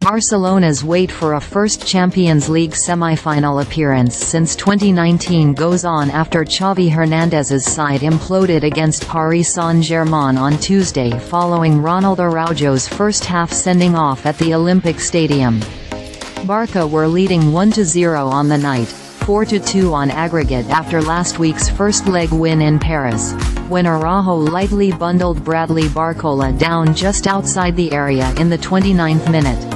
Barcelona's wait for a first Champions League semi-final appearance since 2019 goes on after Xavi Hernández's side imploded against Paris Saint-Germain on Tuesday following Ronald Araujo's first-half sending-off at the Olympic Stadium. Barca were leading 1-0 on the night, 4-2 on aggregate after last week's first-leg win in Paris, when Araujo lightly bundled Bradley Barcola down just outside the area in the 29th minute.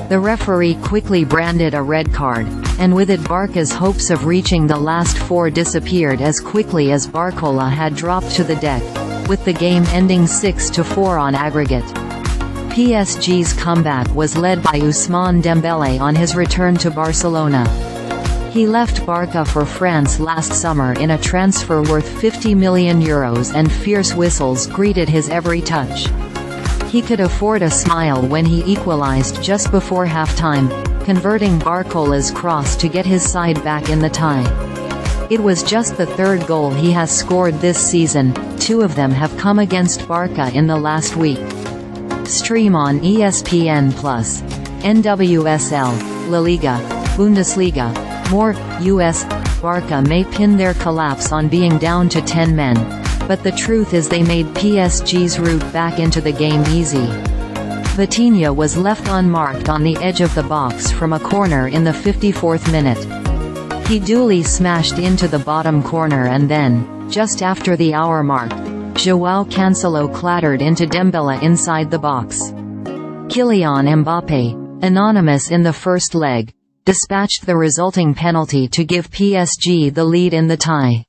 The referee quickly branded a red card, and with it Barca's hopes of reaching the last four disappeared as quickly as Barcola had dropped to the deck, with the game ending 6-4 on aggregate. PSG's comeback was led by Ousmane Dembélé on his return to Barcelona. He left Barca for France last summer in a transfer worth €50 million, and fierce whistles greeted his every touch. He could afford a smile when he equalized just before halftime, converting Barcola's cross to get his side back in the tie. It was just the third goal he has scored this season, two of them have come against Barca in the last week. Stream on ESPN+, NWSL, LaLiga, Bundesliga. More. US. Barca may pin their collapse on being down to 10 men, but the truth is they made PSG's route back into the game easy. Vitinha was left unmarked on the edge of the box from a corner in the 54th minute. He duly smashed into the bottom corner and then, just after the hour mark, João Cancelo clattered into Dembélé inside the box. Kylian Mbappé, anonymous in the first leg, dispatched the resulting penalty to give PSG the lead in the tie.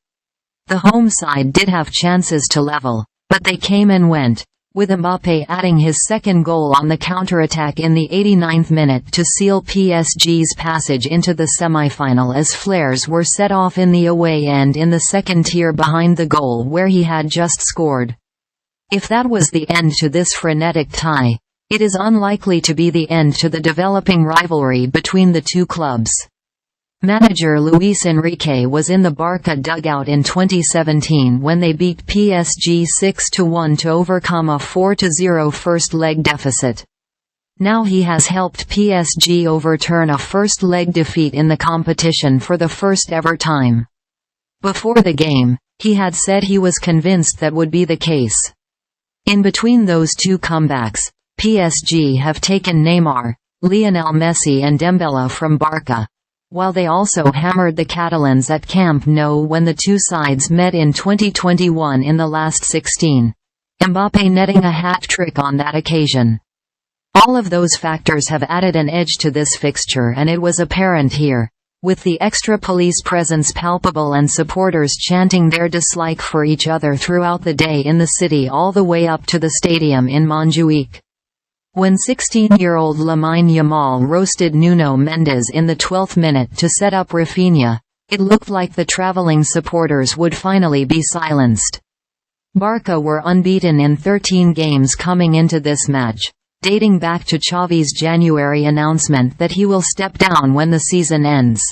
The home side did have chances to level, but they came and went, with Mbappé adding his second goal on the counter-attack in the 89th minute to seal PSG's passage into the semi-final as flares were set off in the away end in the second tier behind the goal where he had just scored. If that was the end to this frenetic tie, it is unlikely to be the end to the developing rivalry between the two clubs. Manager Luis Enrique was in the Barca dugout in 2017 when they beat PSG 6-1 to overcome a 4-0 first-leg deficit. Now he has helped PSG overturn a first-leg defeat in the competition for the first ever time. Before the game, he had said he was convinced that would be the case. In between those two comebacks, PSG have taken Neymar, Lionel Messi and Dembéle from Barca, while they also hammered the Catalans at Camp Nou when the two sides met in 2021 in the last 16, Mbappé netting a hat-trick on that occasion. All of those factors have added an edge to this fixture, and it was apparent here, with the extra police presence palpable and supporters chanting their dislike for each other throughout the day in the city all the way up to the stadium in Montjuic. When 16-year-old Lamine Yamal roasted Nuno Mendes in the 12th minute to set up Vitinha, it looked like the traveling supporters would finally be silenced. Barca were unbeaten in 13 games coming into this match, dating back to Xavi's January announcement that he will step down when the season ends.